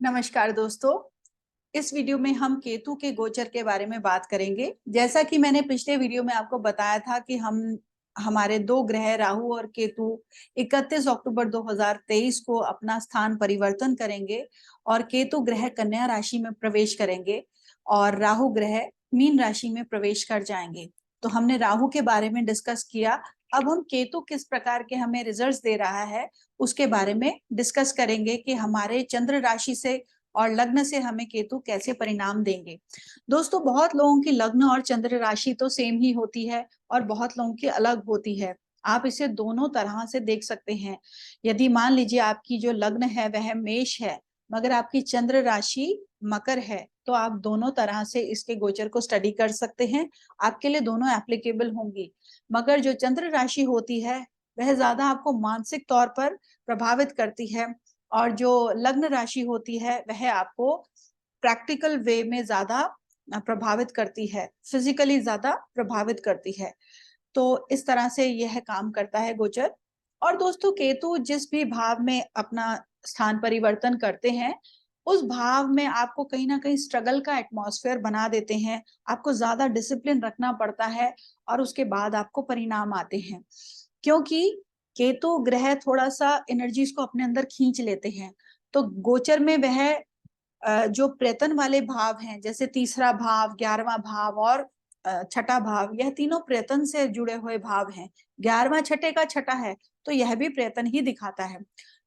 नमस्कार दोस्तों। इस वीडियो में हम केतु के गोचर के बारे में बात करेंगे। जैसा कि मैंने पिछले वीडियो में आपको बताया था कि हमारे दो ग्रह राहु और केतु 31 अक्टूबर 2023 को अपना स्थान परिवर्तन करेंगे और केतु ग्रह कन्या राशि में प्रवेश करेंगे और राहु ग्रह मीन राशि में प्रवेश कर जाएंगे। तो हमने राहु के बारे में डिस्कस किया। अब हम केतु किस प्रकार के हमें रिजल्ट्स दे रहा है उसके बारे में डिस्कस करेंगे कि हमारे चंद्र राशि से और लग्न से हमें केतु कैसे परिणाम देंगे। दोस्तों, बहुत लोगों की लग्न और चंद्र राशि तो सेम ही होती है और बहुत लोगों की अलग होती है। आप इसे दोनों तरह से देख सकते हैं। यदि मान लीजिए आपकी जो लग्न है वह मेष है मगर आपकी चंद्र राशि मकर है, तो आप दोनों तरह से इसके गोचर को स्टडी कर सकते हैं। आपके लिए दोनों एप्लीकेबल होंगी। मगर जो चंद्र राशि होती है वह ज्यादा आपको मानसिक तौर पर प्रभावित करती है और जो लग्न राशि होती है वह आपको प्रैक्टिकल वे में ज्यादा प्रभावित करती है, फिजिकली ज्यादा प्रभावित करती है। तो इस तरह से यह काम करता है गोचर। और दोस्तों, केतु जिस भी भाव में अपना स्थान परिवर्तन करते हैं उस भाव में आपको कहीं ना कहीं स्ट्रगल का एटमॉस्फेयर बना देते हैं। आपको ज्यादा डिसिप्लिन रखना पड़ता है और उसके बाद आपको परिणाम आते हैं, क्योंकि केतु ग्रह थोड़ा सा एनर्जीज को अपने अंदर खींच लेते हैं। तो गोचर में वह जो प्रेतन वाले भाव हैं, जैसे तीसरा भाव, 11वां भाव और छठा भाव, यह तीनों प्रेतन से जुड़े हुए भाव हैं। 11वां छठे का छठा है तो यह भी प्रेतन ही दिखाता है।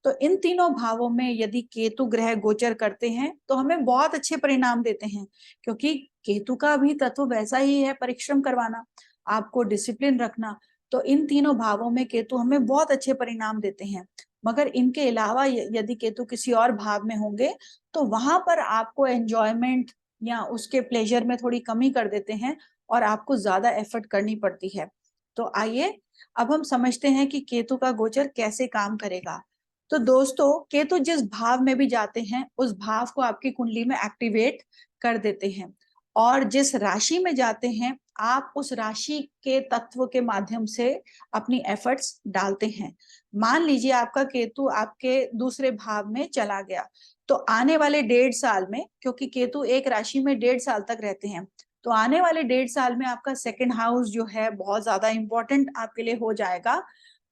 तो इन तीनों भावों में यदि केतु ग्रह गोचर करते हैं तो हमें बहुत अच्छे परिणाम देते हैं, क्योंकि केतु का भी तत्व वैसा ही है, परिश्रम करवाना, आपको डिसिप्लिन रखना। तो इन तीनों भावों में केतु हमें बहुत अच्छे परिणाम देते हैं। मगर इनके अलावा यदि केतु किसी और भाव में होंगे तो वहां पर आपको एंजॉयमेंट या उसके प्लेजर में थोड़ी कमी कर देते हैं और आपको ज्यादा एफर्ट करनी पड़ती है। तो आइए अब हम समझते हैं कि केतु का गोचर कैसे काम करेगा। तो दोस्तों, केतु जिस भाव में भी जाते हैं उस भाव को आपकी कुंडली में एक्टिवेट कर देते हैं और जिस राशि में जाते हैं आप उस राशि के तत्व के माध्यम से अपनी एफर्ट्स डालते हैं। मान लीजिए आपका केतु आपके दूसरे भाव में चला गया, तो आने वाले 1.5 साल में, क्योंकि केतु एक राशि में 1.5 साल तक रहते हैं, तो आने वाले 1.5 साल में आपका सेकंड हाउस जो है बहुत ज्यादा इंपॉर्टेंट आपके लिए हो जाएगा।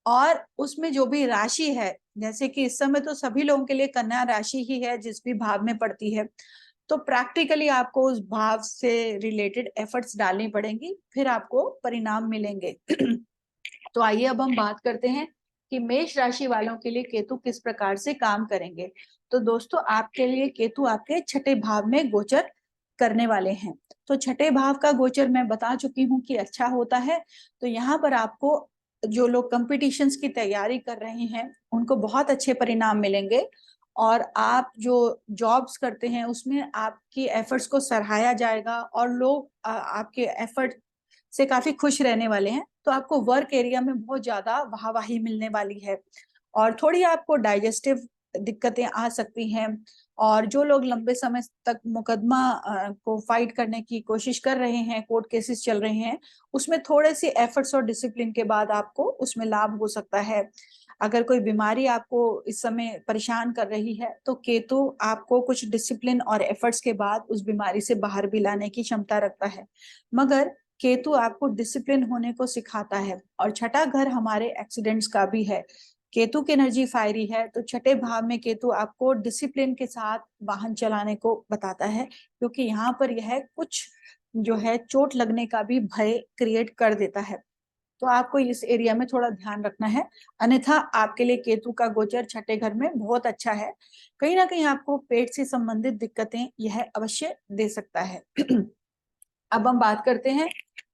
और उसमें जो भी राशि है, जैसे कि इस समय तो सभी लोगों के लिए कन्या राशि ही है जिस भी भाव में पड़ती है, तो प्रैक्टिकली आपको उस भाव से रिलेटेड एफर्ट्स डालनी पड़ेंगी, फिर आपको परिणाम मिलेंगे। तो आइए अब हम बात करते हैं कि मेष राशि वालों के लिए केतु किस प्रकार से काम करेंगे। तो दोस्तों, आपके लिए केतु आपके छठे भाव में गोचर करने वाले हैं। तो छठे भाव का गोचर मैं बता चुकी हूँ कि अच्छा होता है। तो यहाँ पर आपको जो लोग कंपटीशंस की तैयारी कर रहे हैं उनको बहुत अच्छे परिणाम मिलेंगे और आप जो जॉब्स करते हैं उसमें आपकी एफर्ट्स को सराहाया जाएगा और लोग आपके एफर्ट से काफी खुश रहने वाले हैं। तो आपको वर्क एरिया में बहुत ज्यादा वाहवाही मिलने वाली है और थोड़ी आपको डाइजेस्टिव दिक्कतें आ सकती हैं। और जो लोग लंबे समय तक मुकदमा को फाइट करने की कोशिश कर रहे हैं, कोर्ट केसेस चल रहे हैं, उसमें थोड़े से एफर्ट्स और डिसिप्लिन के बाद आपको उसमें लाभ हो सकता है। अगर कोई बीमारी आपको इस समय परेशान कर रही है तो केतु आपको कुछ डिसिप्लिन और एफर्ट्स के बाद उस बीमारी से बाहर भी लाने की क्षमता रखता है। मगर केतु आपको डिसिप्लिन होने को सिखाता है और छठा घर हमारे एक्सीडेंट्स का भी है। केतु की एनर्जी फायरी है, तो छठे भाव में केतु आपको डिसिप्लिन के साथ वाहन चलाने को बताता है, क्योंकि यहाँ पर यह कुछ जो है चोट लगने का भी भय क्रिएट कर देता है। तो आपको इस एरिया में थोड़ा ध्यान रखना है, अन्यथा आपके लिए केतु का गोचर छठे घर में बहुत अच्छा है। कहीं ना कहीं आपको पेट से संबंधित दिक्कतें यह अवश्य दे सकता है। अब हम बात करते हैं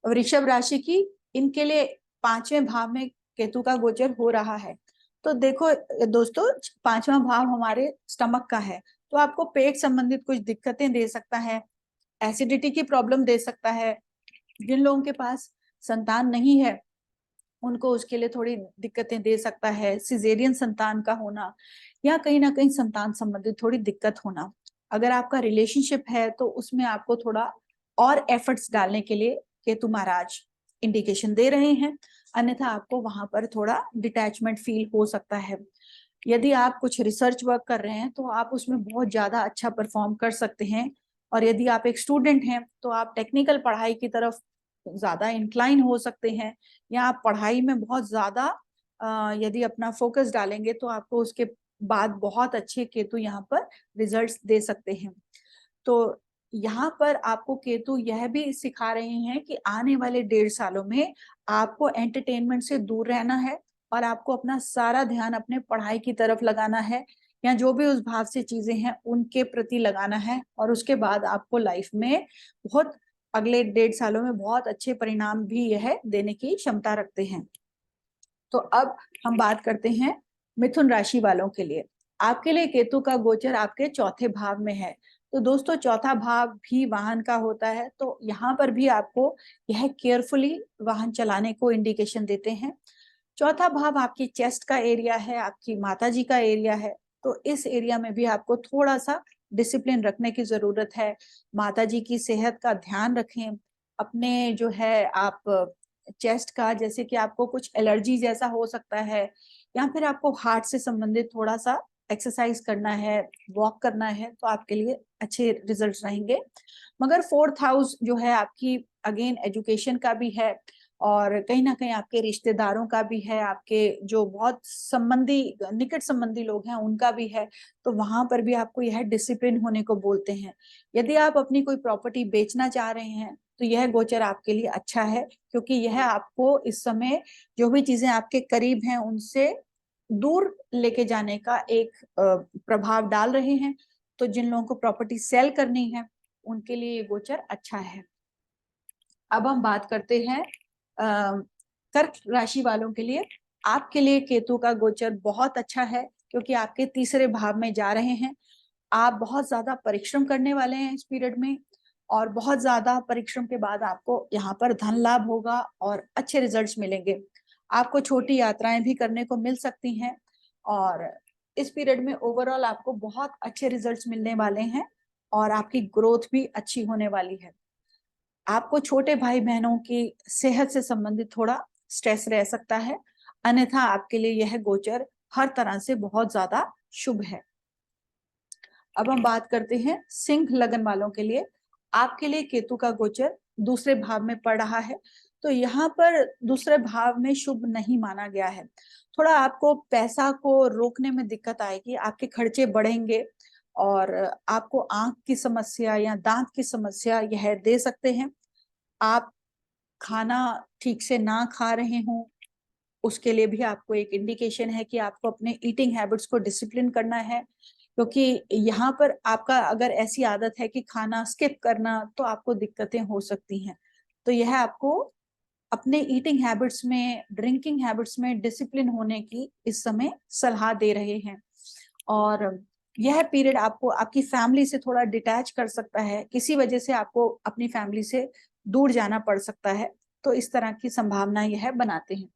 वृषभ राशि की। इनके लिए 5वें भाव में केतु का गोचर हो रहा है। तो देखो दोस्तों, 5वां भाव हमारे स्टमक का है, तो आपको पेट संबंधित कुछ दिक्कतें दे सकता है, एसिडिटी की प्रॉब्लम दे सकता है। जिन लोगों के पास संतान नहीं है उनको उसके लिए थोड़ी दिक्कतें दे सकता है, सिजेरियन संतान का होना या कहीं ना कहीं संतान संबंधित थोड़ी दिक्कत होना। अगर आपका रिलेशनशिप है तो उसमें आपको थोड़ा और एफर्ट्स डालने के लिए केतु महाराज इंडिकेशन दे रहे हैं, अन्यथा आपको वहां पर थोड़ा डिटैचमेंट फील हो सकता है। यदि आप कुछ रिसर्च वर्क कर रहे हैं तो आप उसमें बहुत ज्यादा अच्छा परफॉर्म कर सकते हैं। और यदि आप एक स्टूडेंट हैं तो आप टेक्निकल पढ़ाई की तरफ ज्यादा इंक्लाइन हो सकते हैं, या आप पढ़ाई में बहुत ज्यादा यदि अपना फोकस डालेंगे तो आपको उसके बाद बहुत अच्छे केतु यहाँ पर रिजल्ट्स दे सकते हैं। तो यहाँ पर आपको केतु यह भी सिखा रहे हैं कि आने वाले 1.5 सालों में आपको एंटरटेनमेंट से दूर रहना है और आपको अपना सारा ध्यान अपने पढ़ाई की तरफ लगाना है, या जो भी उस भाव से चीजें हैं उनके प्रति लगाना है। और उसके बाद आपको लाइफ में बहुत अगले 1.5 सालों में बहुत अच्छे परिणाम भी यह देने की क्षमता रखते हैं। तो अब हम बात करते हैं मिथुन राशि वालों के लिए। आपके लिए केतु का गोचर आपके चौथे भाव में है। तो दोस्तों, चौथा भाव भी वाहन का होता है, तो यहाँ पर भी आपको यह केयरफुली वाहन चलाने को इंडिकेशन देते हैं। चौथा भाव आपकी चेस्ट का एरिया है, आपकी माता जी का एरिया है। तो इस एरिया में भी आपको थोड़ा सा डिसिप्लिन रखने की जरूरत है। माता जी की सेहत का ध्यान रखें। अपने जो है आप चेस्ट का, जैसे कि आपको कुछ एलर्जी जैसा हो सकता है, या फिर आपको हार्ट से संबंधित थोड़ा सा एक्सरसाइज करना है, वॉक करना है, तो आपके लिए अच्छे रिजल्ट्स रहेंगे। मगर 4th हाउस जो है आपकी अगेन एजुकेशन का भी है, और कहीं ना कहीं आपके रिश्तेदारों का भी है, आपके जो बहुत संबंधी निकट संबंधी लोग हैं उनका भी है। तो वहां पर भी आपको यह डिसिप्लिन होने को बोलते हैं। यदि आप अपनी कोई प्रॉपर्टी बेचना चाह रहे हैं तो यह गोचर आपके लिए अच्छा है, क्योंकि यह आपको इस समय जो भी चीजें आपके करीब हैं उनसे दूर लेके जाने का एक प्रभाव डाल रहे हैं। तो जिन लोगों को प्रॉपर्टी सेल करनी है उनके लिए ये गोचर अच्छा है। अब हम बात करते हैं कर्क राशि वालों के लिए। आपके लिए केतु का गोचर बहुत अच्छा है, क्योंकि आपके तीसरे भाव में जा रहे हैं। आप बहुत ज्यादा परिश्रम करने वाले हैं इस पीरियड में, और बहुत ज्यादा परिश्रम के बाद आपको यहाँ पर धन लाभ होगा और अच्छे रिजल्ट्स मिलेंगे। आपको छोटी यात्राएं भी करने को मिल सकती हैं, और इस पीरियड में ओवरऑल आपको बहुत अच्छे रिजल्ट्स मिलने वाले हैं, और आपकी ग्रोथ भी अच्छी होने वाली है। आपको छोटे भाई बहनों की सेहत से संबंधित थोड़ा स्ट्रेस रह सकता है, अन्यथा आपके लिए यह गोचर हर तरह से बहुत ज्यादा शुभ है। अब हम बात करते हैं सिंह लगन वालों के लिए। आपके लिए केतु का गोचर दूसरे भाव में पड़ रहा है। तो यहाँ पर दूसरे भाव में शुभ नहीं माना गया है। थोड़ा आपको पैसा को रोकने में दिक्कत आएगी, आपके खर्चे बढ़ेंगे, और आपको आंख की समस्या या दांत की समस्या यह दे सकते हैं। आप खाना ठीक से ना खा रहे हों, उसके लिए भी आपको एक इंडिकेशन है कि आपको अपने ईटिंग हैबिट्स को डिसिप्लिन करना है। क्योंकि यहाँ पर आपका अगर ऐसी आदत है कि खाना स्किप करना, तो आपको दिक्कतें हो सकती हैं। तो यह आपको अपने ईटिंग हैबिट्स में, ड्रिंकिंग हैबिट्स में डिसिप्लिन होने की इस समय सलाह दे रहे हैं। और यह पीरियड आपको आपकी फैमिली से थोड़ा डिटैच कर सकता है, किसी वजह से आपको अपनी फैमिली से दूर जाना पड़ सकता है। तो इस तरह की संभावना यह बनाते हैं।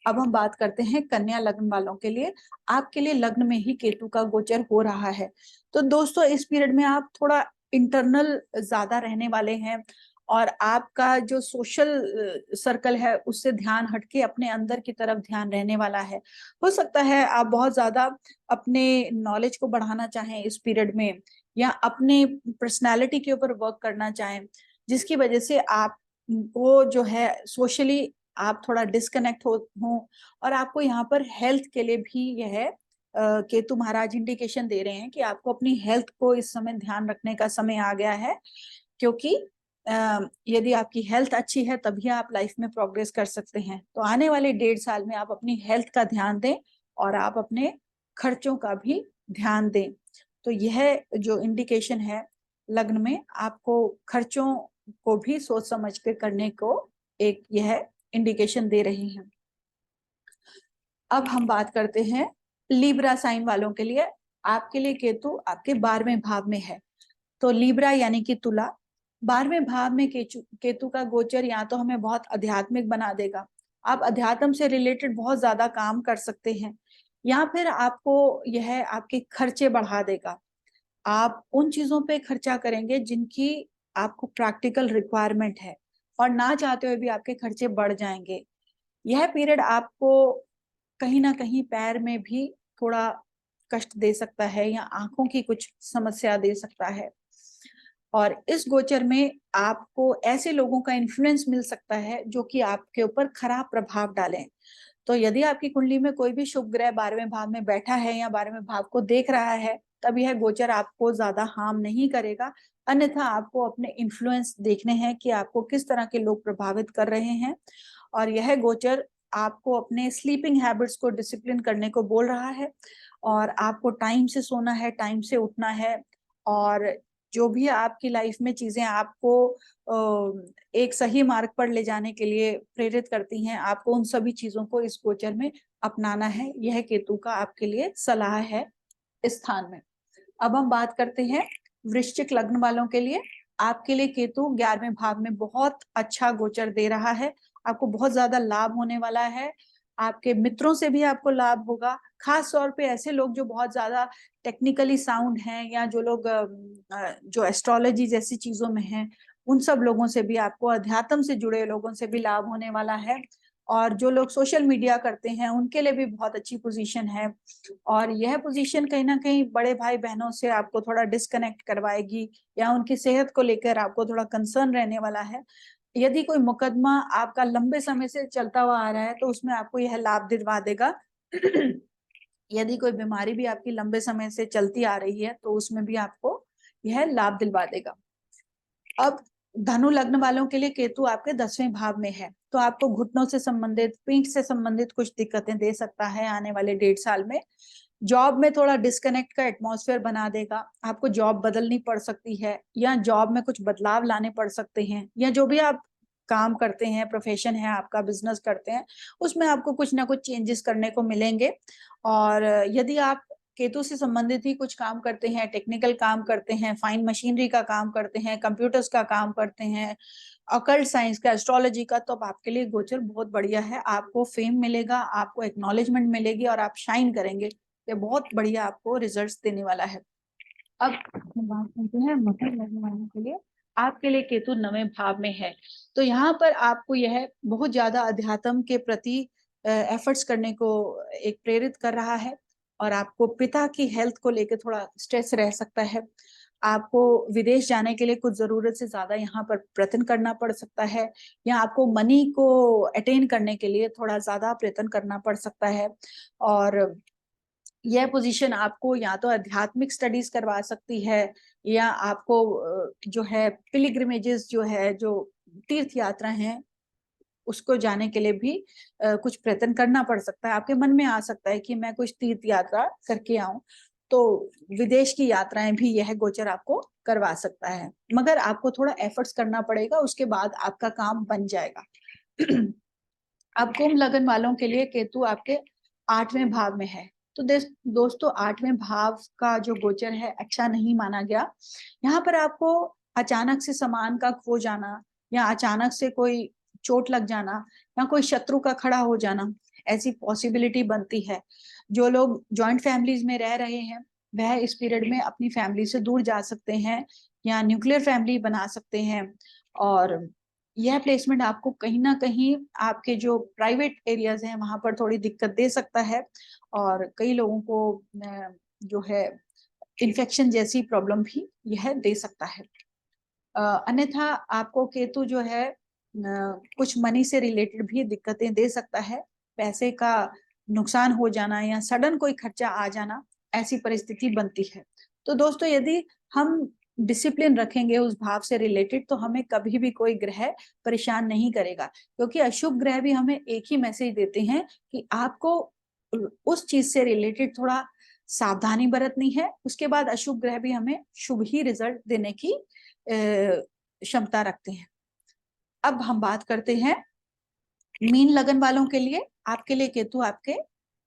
अब हम बात करते हैं कन्या लग्न वालों के लिए। आपके लिए लग्न में ही केतु का गोचर हो रहा है। तो दोस्तों, इस पीरियड में आप थोड़ा इंटरनल ज्यादा रहने वाले हैं, और आपका जो सोशल सर्कल है उससे ध्यान हटके अपने अंदर की तरफ ध्यान रहने वाला है। हो सकता है आप बहुत ज्यादा अपने नॉलेज को बढ़ाना चाहें इस पीरियड में, या अपने पर्सनालिटी के ऊपर वर्क करना चाहें, जिसकी वजह से आप वो जो है सोशली आप थोड़ा डिस्कनेक्ट हो। और आपको यहाँ पर हेल्थ के लिए भी यह केतु महाराज इंडिकेशन दे रहे हैं कि आपको अपनी हेल्थ को इस समय ध्यान रखने का समय आ गया है। क्योंकि यदि आपकी हेल्थ अच्छी है तभी आप लाइफ में प्रोग्रेस कर सकते हैं। तो आने वाले 1.5 साल में आप अपनी हेल्थ का ध्यान दें, और आप अपने खर्चों का भी ध्यान दें। तो यह जो इंडिकेशन है लग्न में, आपको खर्चों को भी सोच समझ के करने को एक यह इंडिकेशन दे रही हैं। अब हम बात करते हैं लीब्रा साइन वालों के लिए। आपके लिए केतु आपके 12वें भाव में है। तो लीब्रा यानी कि तुला, 12वें भाव में केतु का गोचर या तो हमें बहुत आध्यात्मिक बना देगा, आप अध्यात्म से रिलेटेड बहुत ज्यादा काम कर सकते हैं, या फिर आपको यह आपके खर्चे बढ़ा देगा। आप उन चीजों पे खर्चा करेंगे जिनकी आपको प्रैक्टिकल रिक्वायरमेंट है, और ना चाहते हुए भी आपके खर्चे बढ़ जाएंगे। यह पीरियड आपको कहीं ना कहीं पैर में भी थोड़ा कष्ट दे सकता है या आंखों की कुछ समस्या दे सकता है। और इस गोचर में आपको ऐसे लोगों का इन्फ्लुएंस मिल सकता है जो कि आपके ऊपर खराब प्रभाव डालें। तो यदि आपकी कुंडली में कोई भी शुभ ग्रह 12वें भाव में बैठा है या 12वें भाव को देख रहा है, तब यह गोचर आपको ज्यादा हार्म नहीं करेगा। अन्यथा आपको अपने इन्फ्लुएंस देखने हैं कि आपको किस तरह के लोग प्रभावित कर रहे हैं। और यह गोचर आपको अपने स्लीपिंग हैबिट्स को डिसिप्लिन करने को बोल रहा है, और आपको टाइम से सोना है, टाइम से उठना है। और जो भी आपकी लाइफ में चीजें आपको एक सही मार्ग पर ले जाने के लिए प्रेरित करती हैं, आपको उन सभी चीजों को इस गोचर में अपनाना है। यह केतु का आपके लिए सलाह है इस स्थान में। अब हम बात करते हैं वृश्चिक लग्न वालों के लिए। आपके लिए केतु 11वें भाव में बहुत अच्छा गोचर दे रहा है। आपको बहुत ज्यादा लाभ होने वाला है। आपके मित्रों से भी आपको लाभ होगा, खास तौर पे ऐसे लोग जो बहुत ज्यादा टेक्निकली साउंड हैं या जो लोग जो एस्ट्रोलॉजी जैसी चीजों में हैं, उन सब लोगों से भी, आपको अध्यात्म से जुड़े लोगों से भी लाभ होने वाला है। और जो लोग सोशल मीडिया करते हैं उनके लिए भी बहुत अच्छी पोजीशन है। और यह पोजीशन कहीं ना कहीं बड़े भाई बहनों से आपको थोड़ा डिस्कनेक्ट करवाएगी या उनकी सेहत को लेकर आपको थोड़ा कंसर्न रहने वाला है। यदि कोई मुकदमा आपका लंबे समय से चलता हुआ आ रहा है तो उसमें आपको यह लाभ दिलवा देगा। यदि कोई बीमारी भी आपकी लंबे समय से चलती आ रही है तो उसमें भी आपको यह लाभ दिलवा देगा। अब धनु लग्न वालों के लिए केतु आपके 10वें भाव में है, तो आपको घुटनों से संबंधित, पीठ से संबंधित कुछ दिक्कतें दे सकता है आने वाले 1.5 साल में। जॉब में थोड़ा डिस्कनेक्ट का एटमॉस्फेयर बना देगा। आपको जॉब बदलनी पड़ सकती है या जॉब में कुछ बदलाव लाने पड़ सकते हैं, या जो भी आप काम करते हैं, प्रोफेशन है आपका, बिजनेस करते हैं, उसमें आपको कुछ ना कुछ चेंजेस करने को मिलेंगे। और यदि आप केतु से संबंधित ही कुछ काम करते हैं, टेक्निकल काम करते हैं, फाइन मशीनरी का काम करते हैं, कंप्यूटर्स का काम करते हैं, ऑकल्ट साइंस का, एस्ट्रोलॉजी का, तो आपके लिए गोचर बहुत बढ़िया है। आपको फेम मिलेगा, आपको एक्नॉलेजमेंट मिलेगी और आप शाइन करेंगे। ये बहुत बढ़िया आपको रिजल्ट्स देने वाला है। अब हम बात करते हैं मकर लग्न वालों के लिए। आपके लिए केतु 9वें भाव में है, तो यहाँ पर आपको यह बहुत ज्यादा अध्यात्म के प्रति एफर्ट्स करने को एक प्रेरित कर रहा है। और आपको पिता की हेल्थ को लेकर थोड़ा स्ट्रेस रह सकता है। आपको विदेश जाने के लिए कुछ जरूरत से ज्यादा यहाँ पर प्रयत्न करना पड़ सकता है, या आपको मनी को अटेन करने के लिए थोड़ा ज्यादा प्रयत्न करना पड़ सकता है। और यह पोजीशन आपको या तो आध्यात्मिक स्टडीज करवा सकती है, या आपको जो है पिलिग्रिमेजेस जो है, जो तीर्थ यात्रा है, उसको जाने के लिए भी कुछ प्रयत्न करना पड़ सकता है। आपके मन में आ सकता है कि मैं कुछ तीर्थ यात्रा करके आऊं, तो विदेश की यात्राएं भी यह गोचर आपको करवा सकता है, मगर आपको थोड़ा एफर्ट्स करना पड़ेगा, उसके बाद आपका काम बन जाएगा। अब कुंभ लग्न वालों के लिए केतु आपके 8वें भाव में है, तो दोस्तों 8वें भाव का जो गोचर है अच्छा नहीं माना गया। यहाँ पर आपको अचानक से सामान का खो जाना, या अचानक से कोई चोट लग जाना, या कोई शत्रु का खड़ा हो जाना, ऐसी पॉसिबिलिटी बनती है। जो लोग जॉइंट फैमिलीज में रह रहे हैं वह इस पीरियड में अपनी फैमिली से दूर जा सकते हैं, या न्यूक्लियर फैमिली बना सकते हैं। और यह प्लेसमेंट आपको कहीं ना कहीं आपके जो प्राइवेट एरियाज हैं वहां पर थोड़ी दिक्कत दे सकता है, और कई लोगों को जो है इन्फेक्शन जैसी प्रॉब्लम भी यह दे सकता है। अन्यथा आपको केतु जो है कुछ मनी से रिलेटेड भी दिक्कतें दे सकता है। पैसे का नुकसान हो जाना या सडन कोई खर्चा आ जाना, ऐसी परिस्थिति बनती है। तो दोस्तों यदि हम डिसिप्लिन रखेंगे उस भाव से रिलेटेड, तो हमें कभी भी कोई ग्रह परेशान नहीं करेगा, क्योंकि अशुभ ग्रह भी हमें एक ही मैसेज देते हैं कि आपको उस चीज से रिलेटेड थोड़ा सावधानी बरतनी है। उसके बाद अशुभ ग्रह भी हमें शुभ ही रिजल्ट देने की क्षमता रखते हैं। अब हम बात करते हैं मीन लगन वालों के लिए। आपके लिए केतु आपके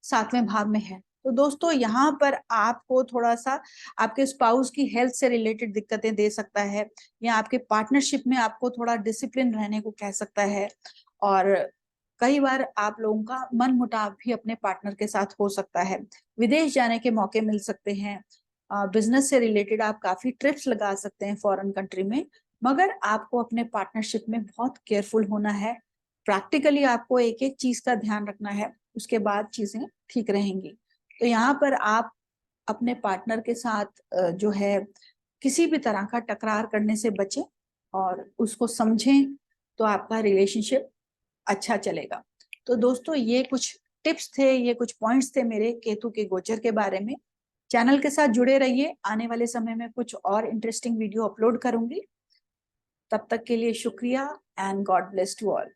7वें भाव में है, तो दोस्तों यहाँ पर आपको थोड़ा सा आपके स्पाउस की हेल्थ से रिलेटेड दिक्कतें दे सकता है, या आपके पार्टनरशिप में आपको थोड़ा डिसिप्लिन रहने को कह सकता है। और कई बार आप लोगों का मन मुटाव भी अपने पार्टनर के साथ हो सकता है। विदेश जाने के मौके मिल सकते हैं। बिजनेस से रिलेटेड आप काफी ट्रिप्स लगा सकते हैं फॉरेन कंट्री में, मगर आपको अपने पार्टनरशिप में बहुत केयरफुल होना है। प्रैक्टिकली आपको एक एक चीज का ध्यान रखना है, उसके बाद चीजें ठीक रहेंगी। तो यहाँ पर आप अपने पार्टनर के साथ जो है किसी भी तरह का टकरार करने से बचें और उसको समझें, तो आपका रिलेशनशिप अच्छा चलेगा। तो दोस्तों ये कुछ टिप्स थे, ये कुछ पॉइंट्स थे मेरे केतु के गोचर के बारे में। चैनल के साथ जुड़े रहिए, आने वाले समय में कुछ और इंटरेस्टिंग वीडियो अपलोड करूंगी। तब तक के लिए शुक्रिया and God bless to all.